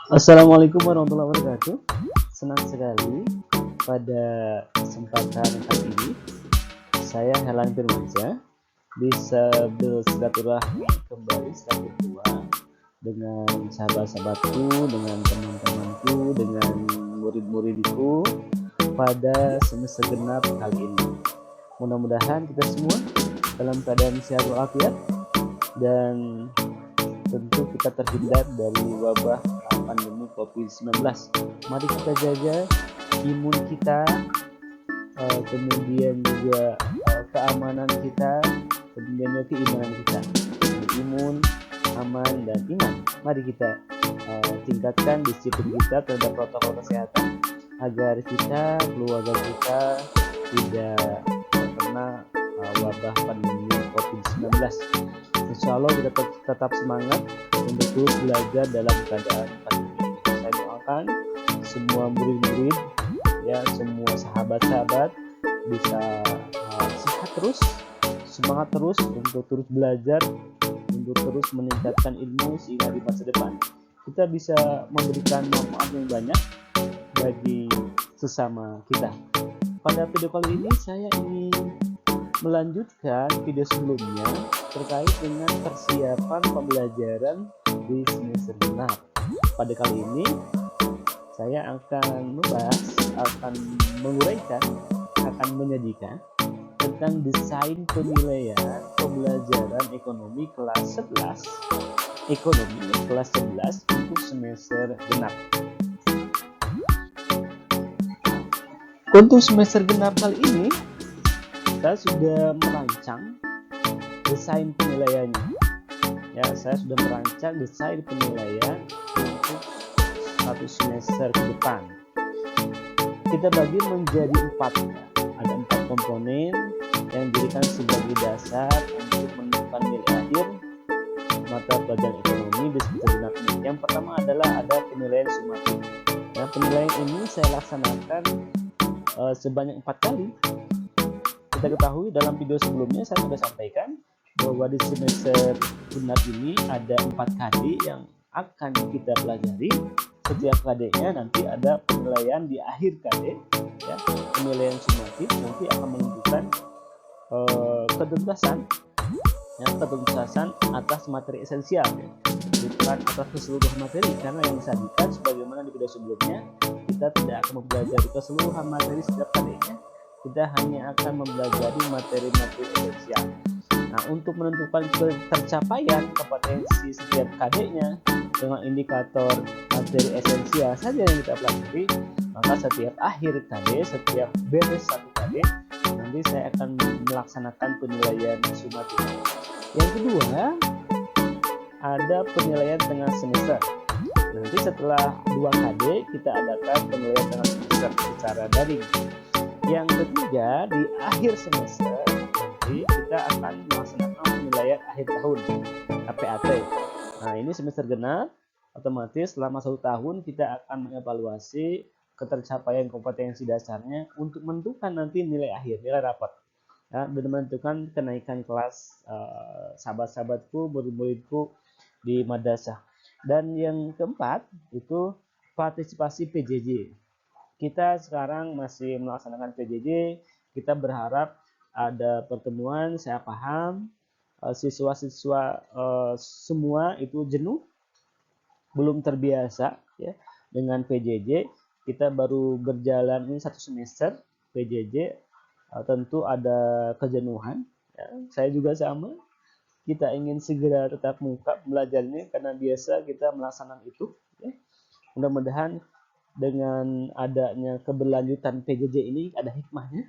Assalamualaikum warahmatullahi wabarakatuh. Senang sekali pada kesempatan kali ini saya Helan Firmansyah bisa bersilaturahmi kembali secara virtual dengan sahabat-sahabatku, dengan teman-temanku, dengan murid-muridku pada semester genap kali ini. Mudah-mudahan kita semua dalam keadaan sehat walafiat dan tentu kita terhindar dari wabah pandemi COVID-19. Mari kita jaga imun kita, kemudian juga keamanan kita, kemudian juga keimanan kita. Imun, aman, dan iman. Mari kita tingkatkan disiplin kita terhadap protokol kesehatan agar kita, keluarga kita tidak terkena wabah pandemi COVID-19. Insya Allah kita tetap semangat untuk terus belajar dalam keadaan pandemi ini. Saya doakan semua murid-murid, ya semua sahabat-sahabat bisa sehat terus, semangat terus untuk terus belajar, untuk terus meningkatkan ilmu sehingga di masa depan kita bisa memberikan manfaat yang banyak bagi sesama kita. Pada video kali ini saya ingin melanjutkan video sebelumnya terkait dengan persiapan pembelajaran di semester genap. Pada kali ini saya akan membahas, akan menguraikan, akan menyajikan tentang desain penilaian pembelajaran ekonomi kelas 11 untuk semester genap. Untuk semester genap kali ini saya sudah merancang desain penilaiannya. Ya, saya sudah merancang desain penilaian untuk satu semester ke depan. Kita bagi menjadi 4. Ada 4 komponen yang dijadikan sebagai dasar untuk menentukan nilai akhir mata pelajaran ekonomi di semester genap ini. Yang pertama adalah ada penilaian sumatif. Nah, penilaian ini saya laksanakan sebanyak 4 kali. Kita ketahui dalam video sebelumnya saya sudah sampaikan bahwa di semester genap ini ada 4 KD yang akan kita pelajari. Setiap KD-nya nanti ada penilaian di akhir KD, ya, penilaian sumatif nanti akan menentukan ketuntasan atas materi esensial, ya. Bukan atas keseluruhan materi, karena yang disajikan sebagaimana di video sebelumnya kita tidak akan mempelajari keseluruhan materi setiap KD-nya, kita hanya akan mempelajari materi-materi esensial. Nah, untuk menentukan tercapaian kompetensi setiap KD-nya dengan indikator materi esensial saja yang kita pelajari, maka setiap akhir KD, setiap beres satu KD, nanti saya akan melaksanakan penilaian sumatif. Yang kedua, ada penilaian tengah semester. Nanti setelah 2 KD kita adakan penilaian tengah semester secara daring. Yang ketiga, di akhir semester nanti kita akan melaksanakan penilaian akhir tahun KPAT. Nah, ini semester genap, otomatis selama 1 tahun kita akan mengevaluasi ketercapaian kompetensi dasarnya untuk menentukan nanti nilai akhir, nilai rapat, ya, dan menentukan kenaikan kelas sahabat-sahabatku, murid-muridku di madrasah. Dan yang keempat itu partisipasi PJJ. Kita sekarang masih melaksanakan PJJ. Kita berharap ada pertemuan. Saya paham siswa-siswa semua itu jenuh, belum terbiasa, ya, dengan PJJ. Kita baru berjalan ini 1 semester PJJ, tentu ada kejenuhan, ya. Saya juga sama. Kita ingin segera tetap muka belajarnya karena biasa kita melaksanakan itu, ya. Mudah-mudahan dengan adanya keberlanjutan PJJ ini ada hikmahnya,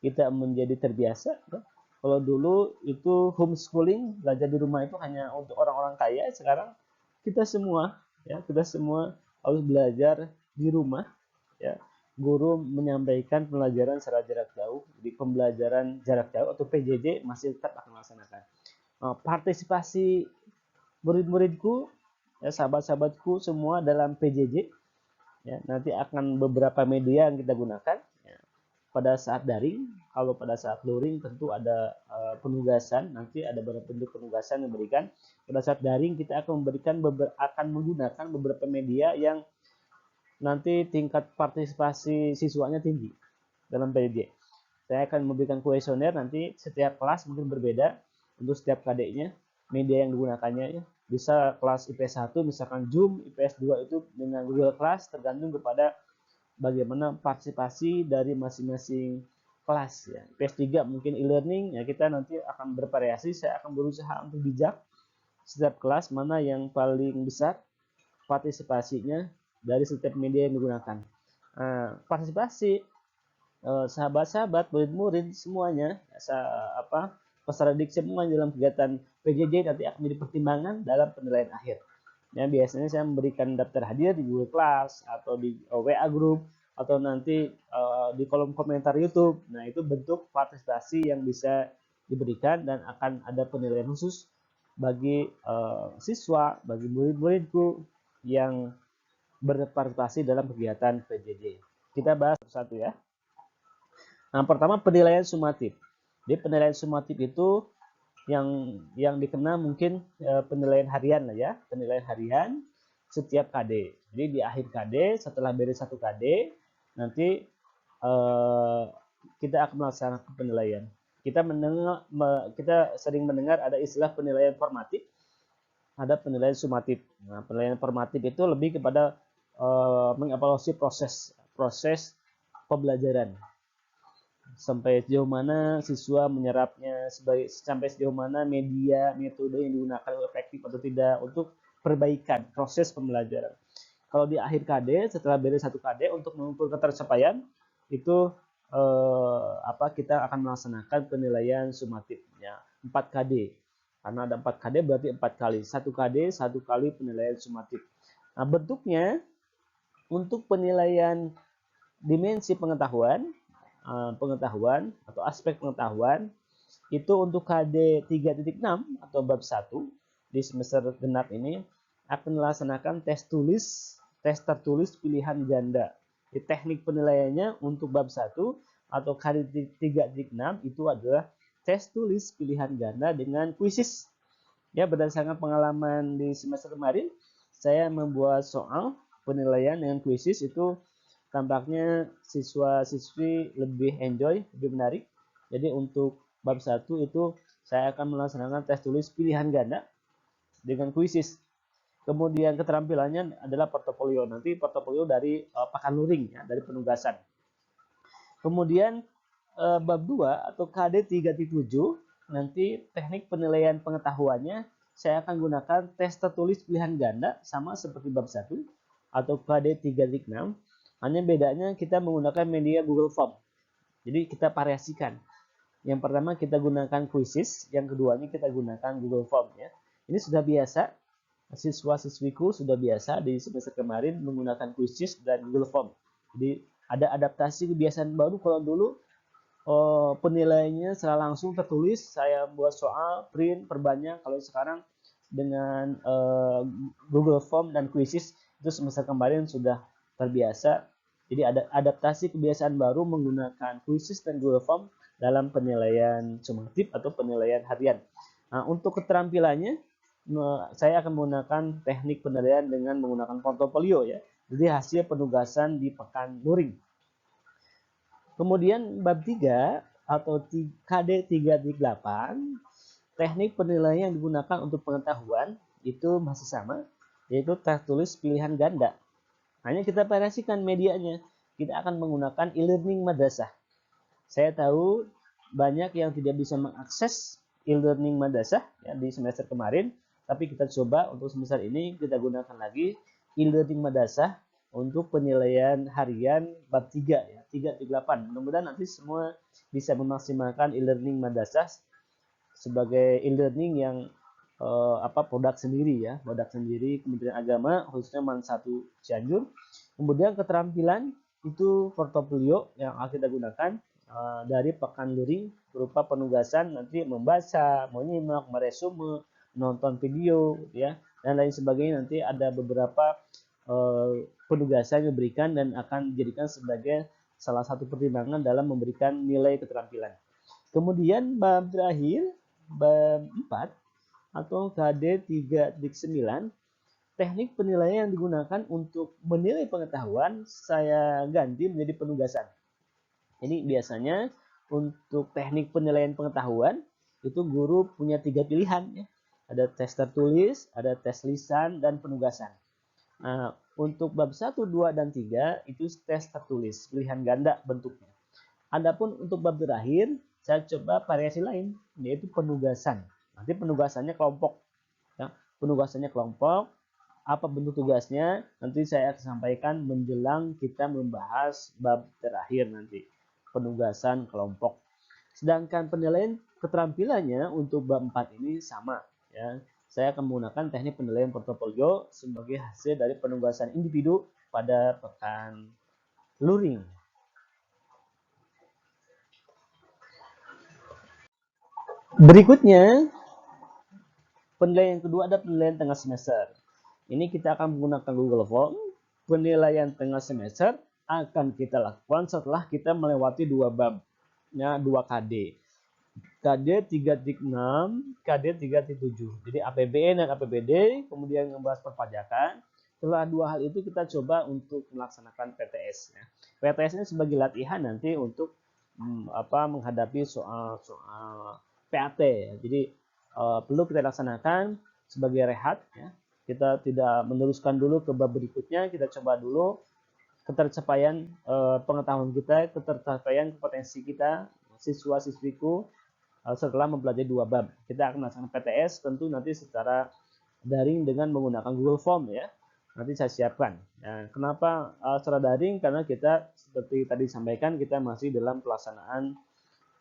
kita menjadi terbiasa, ya. Kalau dulu itu homeschooling, belajar di rumah itu hanya untuk orang-orang kaya, sekarang kita semua, ya, kita semua harus belajar di rumah, ya. Guru menyampaikan pelajaran secara jarak jauh, di pembelajaran jarak jauh atau PJJ masih tetap akan melaksanakan. Partisipasi murid-muridku, ya, sahabat-sahabatku semua dalam PJJ, ya, nanti akan beberapa media yang kita gunakan, ya. pada saat daring. Kalau pada saat luring tentu ada penugasan, nanti ada beberapa bentuk penugasan yang diberikan. Pada saat daring kita akan menggunakan beberapa media yang nanti tingkat partisipasi siswanya tinggi dalam PJJ. Saya akan memberikan kuesioner, nanti setiap kelas mungkin berbeda untuk setiap KD-nya, media yang digunakannya ya. Bisa kelas IPS 1 misalkan Zoom, IPS 2 itu dengan Google Class, tergantung kepada bagaimana partisipasi dari masing-masing kelas ya. IPS 3 mungkin e-learning ya, kita nanti akan bervariasi. Saya akan berusaha untuk bijak setiap kelas mana yang paling besar partisipasinya dari setiap media yang digunakan. Partisipasi sahabat-sahabat, murid-murid semuanya, peserta didik semua dalam kegiatan PJJ nanti akan menjadi pertimbangan dalam penilaian akhir. Ya, biasanya saya memberikan daftar hadir di Google Class atau di WA Group atau nanti di kolom komentar YouTube. Nah, itu bentuk partisipasi yang bisa diberikan dan akan ada penilaian khusus bagi siswa, bagi murid-muridku yang berpartisipasi dalam kegiatan PJJ. Kita bahas satu ya. Nah, pertama penilaian sumatif. Jadi penilaian sumatif itu yang dikenal mungkin penilaian harian lah ya, penilaian harian setiap KD. Jadi di akhir KD setelah beres satu KD nanti kita akan melaksanakan penilaian. Kita sering mendengar ada istilah penilaian formatif, ada penilaian sumatif. Nah, penilaian formatif itu lebih kepada mengevaluasi proses pembelajaran. Sampai sejauh mana siswa menyerapnya, sampai sejauh mana metode yang digunakan efektif atau tidak untuk perbaikan proses pembelajaran. Kalau di akhir KD, setelah beres satu KD untuk mengumpulkan tercapaian, itu kita akan melaksanakan penilaian sumatifnya 4 KD. Karena ada 4 KD berarti 4 kali. 1 KD, 1 kali penilaian sumatif. Nah, bentuknya untuk penilaian dimensi pengetahuan atau aspek pengetahuan itu untuk KD 3.6 atau bab 1 di semester genap ini akan melaksanakan tes tertulis pilihan ganda. Di teknik penilaiannya untuk bab 1 atau KD 3.6 itu adalah tes tulis pilihan ganda dengan kuisis. Ya, berdasarkan pengalaman di semester kemarin, saya membuat soal penilaian dengan kuisis itu tampaknya siswa-siswi lebih enjoy, lebih menarik. Jadi untuk bab 1 itu saya akan melaksanakan tes tulis pilihan ganda dengan kuisis. Kemudian keterampilannya adalah portofolio. Nanti portofolio dari pakan luring ya, dari penugasan. Kemudian bab 2 atau KD 3.7 nanti teknik penilaian pengetahuannya saya akan gunakan tes tertulis pilihan ganda sama seperti bab 1 atau KD 3.6. Hanya bedanya kita menggunakan media Google Form. Jadi kita variasikan. Yang pertama kita gunakan Quizzes, yang keduanya kita gunakan Google Form ya. Ini sudah biasa, siswa-siswiku sudah biasa di semester kemarin menggunakan Quizzes dan Google Form. Jadi ada adaptasi kebiasaan baru. Kalau dulu penilaiannya secara langsung tertulis, saya buat soal, print, perbanyak. Kalau sekarang dengan Google Form dan Quizzes itu semester kemarin sudah terbiasa. Jadi ada adaptasi kebiasaan baru menggunakan Quizzes dan Google Form dalam penilaian sumatif atau penilaian harian. Nah, untuk keterampilannya saya akan menggunakan teknik penilaian dengan menggunakan portofolio ya. Jadi hasil penugasan di pekan luring. Kemudian bab 3 atau KD 3.8, teknik penilaian yang digunakan untuk pengetahuan itu masih sama, yaitu tertulis pilihan ganda. Hanya kita variasikan medianya. Kita akan menggunakan e-learning madrasah. Saya tahu banyak yang tidak bisa mengakses e-learning madrasah ya, di semester kemarin, tapi kita coba untuk semester ini kita gunakan lagi e-learning madrasah untuk penilaian harian bab 3 ya, 3.8. Mudah-mudahan nanti semua bisa memaksimalkan e-learning madrasah sebagai e-learning yang produk sendiri ya, produk sendiri Kementerian Agama khususnya Man 1 Cianjur. Kemudian keterampilan itu portofolio yang akan kita gunakan dari pekan luring berupa penugasan nanti membaca, menyimak, meresume, nonton video ya dan lain sebagainya. Nanti ada beberapa penugasan yang diberikan dan akan dijadikan sebagai salah satu pertimbangan dalam memberikan nilai keterampilan. Kemudian bab terakhir, bab 4 atau KD 3.9, teknik penilaian yang digunakan untuk menilai pengetahuan saya ganti menjadi penugasan. Ini biasanya untuk teknik penilaian pengetahuan itu guru punya 3 pilihan ya. Ada tes tertulis, ada tes lisan, dan penugasan. Nah, untuk bab 1, 2, dan 3 itu tes tertulis, pilihan ganda bentuknya. Adapun untuk bab terakhir, saya coba variasi lain, yaitu penugasan. Nanti penugasannya kelompok. Ya. Penugasannya kelompok, apa bentuk tugasnya, nanti saya akan sampaikan menjelang kita membahas bab terakhir nanti. Penugasan kelompok. Sedangkan penilaian keterampilannya untuk bab 4 ini sama. Ya. Saya akan menggunakan teknik penilaian portofolio sebagai hasil dari penugasan individu pada pekan luring. Berikutnya, penilaian kedua ada penilaian tengah semester. Ini kita akan menggunakan Google Form. Penilaian tengah semester akan kita lakukan setelah kita melewati 2 bab, ya, 2 KD. KD 3.6, KD 3.7. Jadi APBN dan APBD, kemudian membahas perpajakan. Setelah 2 hal itu kita coba untuk melaksanakan PTS. Ya. PTS ini sebagai latihan nanti untuk menghadapi soal-soal PAT. Ya. Jadi perlu kita laksanakan sebagai rehat. Ya. Kita tidak meneruskan dulu ke bab berikutnya. Kita coba dulu ketercapaian pengetahuan kita, ketercapaian potensi kita, siswa-siswiku setelah mempelajari 2 bab. Kita akan melaksanakan PTS tentu nanti secara daring dengan menggunakan Google Form ya. Nanti saya siapkan. Ya, kenapa secara daring? Karena kita seperti tadi sampaikan kita masih dalam pelaksanaan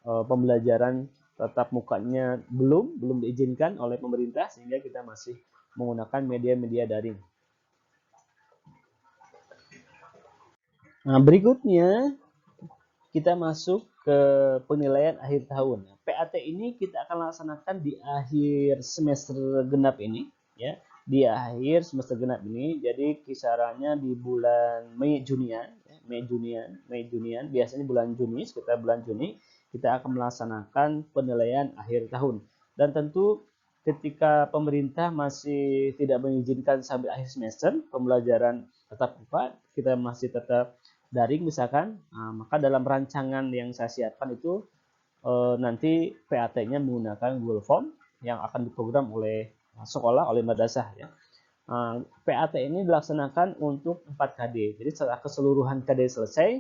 pembelajaran tatap mukanya belum diizinkan oleh pemerintah sehingga kita masih menggunakan media-media daring. Nah, berikutnya kita masuk ke penilaian akhir tahun. PAT ini kita akan laksanakan di akhir semester genap ini, ya, di akhir semester genap ini. Jadi kisarannya di bulan Mei Junian, biasanya bulan Juni, sekitar bulan Juni kita akan melaksanakan penilaian akhir tahun. Dan tentu ketika pemerintah masih tidak mengizinkan sampai akhir semester pembelajaran tatap muka, kita masih tetap daring misalkan, maka dalam rancangan yang saya siapkan itu nanti PAT-nya menggunakan Google Form yang akan diprogram oleh sekolah, oleh madrasah ya. PAT ini dilaksanakan untuk 4 KD. Jadi setelah keseluruhan KD selesai,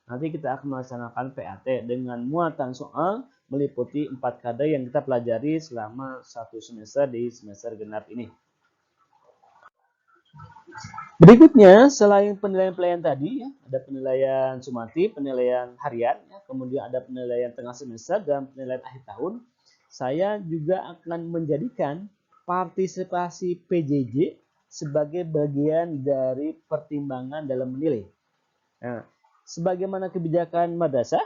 nanti kita akan melaksanakan PAT dengan muatan soal meliputi 4 KD yang kita pelajari selama 1 semester di semester genap ini. Berikutnya, selain penilaian-penilaian tadi, ya, ada penilaian sumatif, penilaian harian, ya, kemudian ada penilaian tengah semester dan penilaian akhir tahun. Saya juga akan menjadikan partisipasi PJJ sebagai bagian dari pertimbangan dalam menilai. Nah, sebagaimana kebijakan madrasah,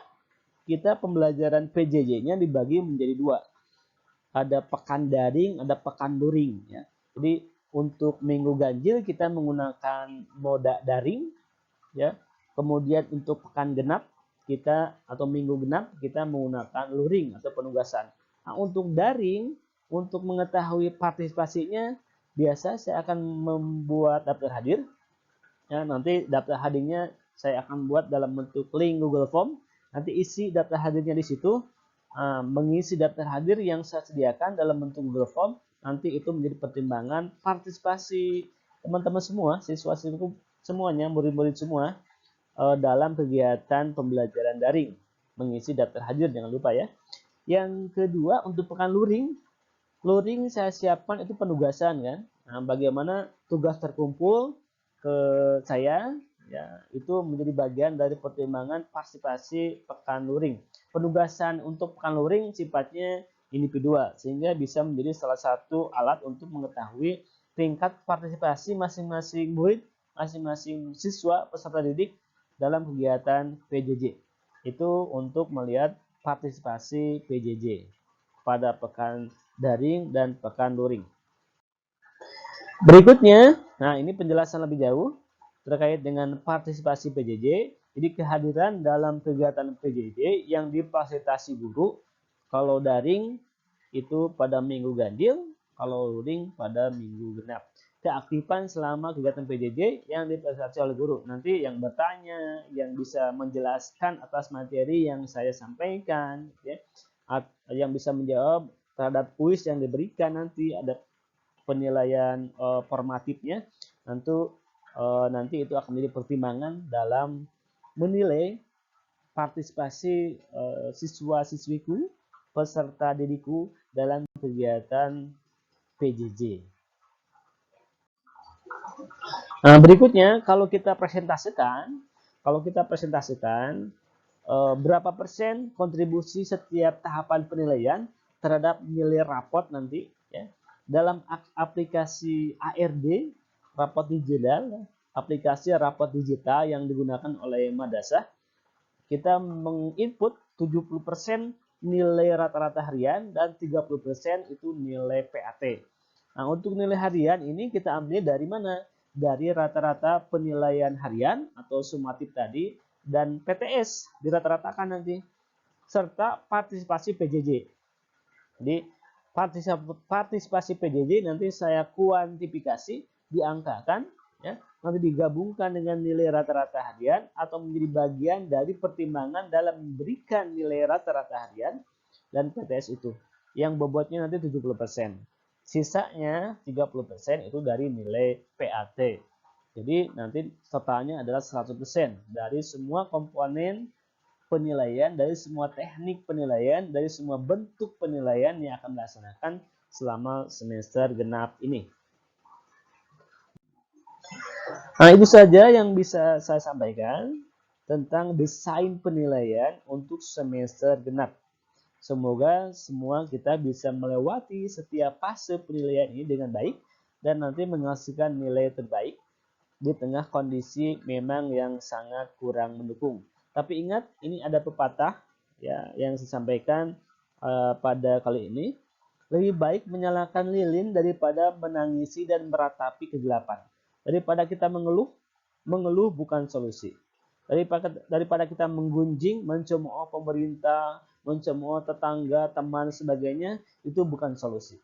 kita pembelajaran PJJ-nya dibagi menjadi 2. Ada pekan daring, ada pekan luring. Ya. Jadi untuk minggu ganjil kita menggunakan moda daring, ya. Kemudian untuk pekan genap kita atau minggu genap kita menggunakan luring atau penugasan. Nah, untuk daring, untuk mengetahui partisipasinya, biasa saya akan membuat daftar hadir. Ya, nanti daftar hadirnya saya akan buat dalam bentuk link Google Form. Nanti isi daftar hadirnya di situ. Mengisi daftar hadir yang saya sediakan dalam bentuk Google Form. Nanti itu menjadi pertimbangan partisipasi teman-teman semua, siswa-siswa semuanya, murid-murid semua dalam kegiatan pembelajaran daring. Mengisi daftar hadir, jangan lupa ya. Yang kedua, untuk pekan luring saya siapkan itu penugasan kan. Nah, bagaimana tugas terkumpul ke saya, ya, itu menjadi bagian dari pertimbangan partisipasi pekan luring. Penugasan untuk pekan luring sifatnya individual sehingga bisa menjadi salah satu alat untuk mengetahui tingkat partisipasi masing-masing murid, masing-masing siswa peserta didik dalam kegiatan PJJ. Itu untuk melihat partisipasi PJJ pada pekan daring dan pekan luring. Berikutnya, nah ini penjelasan lebih jauh terkait dengan partisipasi PJJ. Jadi kehadiran dalam kegiatan PJJ yang difasilitasi guru, kalau daring itu pada minggu ganjil, kalau luring pada minggu genap. Keaktifan selama kegiatan PJJ yang difasilitasi oleh guru. Nanti yang bertanya, yang bisa menjelaskan atas materi yang saya sampaikan, ya, yang bisa menjawab terhadap kuis yang diberikan, nanti ada penilaian formatifnya, nanti itu akan menjadi pertimbangan dalam menilai partisipasi siswa-siswiku, peserta didikku dalam kegiatan PJJ. Nah, berikutnya kalau kita presentasikan berapa persen kontribusi setiap tahapan penilaian terhadap nilai rapot nanti, ya, dalam aplikasi ARD, rapot digital, aplikasi rapot digital yang digunakan oleh madrasah. Kita menginput 70% nilai rata-rata harian dan 30% itu nilai PAT. Nah, untuk nilai harian ini kita ambil dari mana? Dari rata-rata penilaian harian atau sumatif tadi dan PTS dirata-ratakan nanti, serta partisipasi PJJ. Jadi partisipasi PJJ nanti saya kuantifikasi, diangkakan, ya, nanti digabungkan dengan nilai rata-rata harian atau menjadi bagian dari pertimbangan dalam memberikan nilai rata-rata harian dan PTS itu, yang bobotnya nanti 70%. Sisanya 30% itu dari nilai PAT. Jadi nanti totalnya adalah 100% dari semua komponen penilaian, dari semua teknik penilaian, dari semua bentuk penilaian yang akan dilaksanakan selama semester genap ini. Nah, itu saja yang bisa saya sampaikan tentang desain penilaian untuk semester genap. Semoga semua kita bisa melewati setiap fase penilaian ini dengan baik dan nanti menghasilkan nilai terbaik di tengah kondisi memang yang sangat kurang mendukung. Tapi ingat, ini ada pepatah, ya, yang saya sampaikan pada kali ini. Lebih baik menyalakan lilin daripada menangisi dan meratapi kegelapan. Daripada kita mengeluh bukan solusi. Daripada kita menggunjing, mencemooh pemerintah, mencemooh tetangga, teman, sebagainya, itu bukan solusi.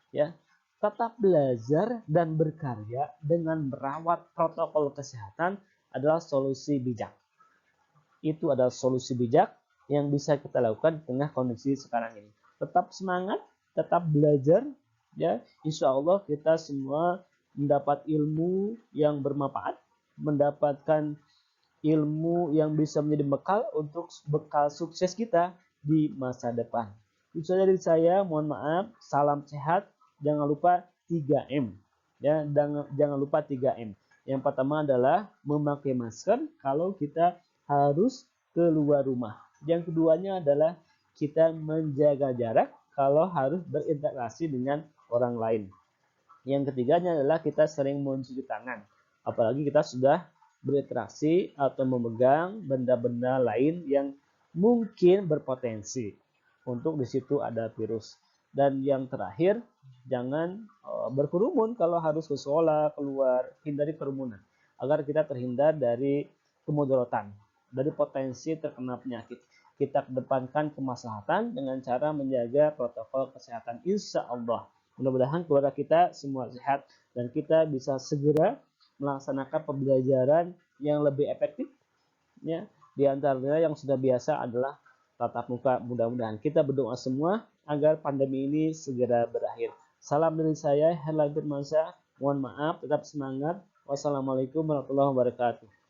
Ya, tetap belajar dan berkarya dengan merawat protokol kesehatan adalah solusi bijak. Itu adalah solusi bijak yang bisa kita lakukan di tengah kondisi sekarang ini. Tetap semangat, tetap belajar, ya. Insya Allah kita semua mendapat ilmu yang bermanfaat, mendapatkan ilmu yang bisa menjadi bekal untuk bekal sukses kita di masa depan. Itu saja dari saya, mohon maaf, salam sehat, jangan lupa 3M. Ya, jangan lupa 3M. Yang pertama adalah memakai masker kalau kita harus keluar rumah. Yang keduanya adalah kita menjaga jarak kalau harus berinteraksi dengan orang lain. Yang ketiganya adalah kita sering mencuci tangan, apalagi kita sudah berinteraksi atau memegang benda-benda lain yang mungkin berpotensi untuk di situ ada virus. Dan yang terakhir, jangan berkerumun kalau harus ke sekolah, keluar, hindari kerumunan agar kita terhindar dari kemudaratan, dari potensi terkena penyakit. Kita kedepankan kemaslahatan dengan cara menjaga protokol kesehatan, insya Allah. Mudah-mudahan keluarga kita semua sehat dan kita bisa segera melaksanakan pembelajaran yang lebih efektif. Ya, di antaranya yang sudah biasa adalah tatap muka. Mudah-mudahan kita berdoa semua agar pandemi ini segera berakhir. Salam dari saya, Herlambir Mansyah. Mohon maaf, tetap semangat. Wassalamualaikum warahmatullahi wabarakatuh.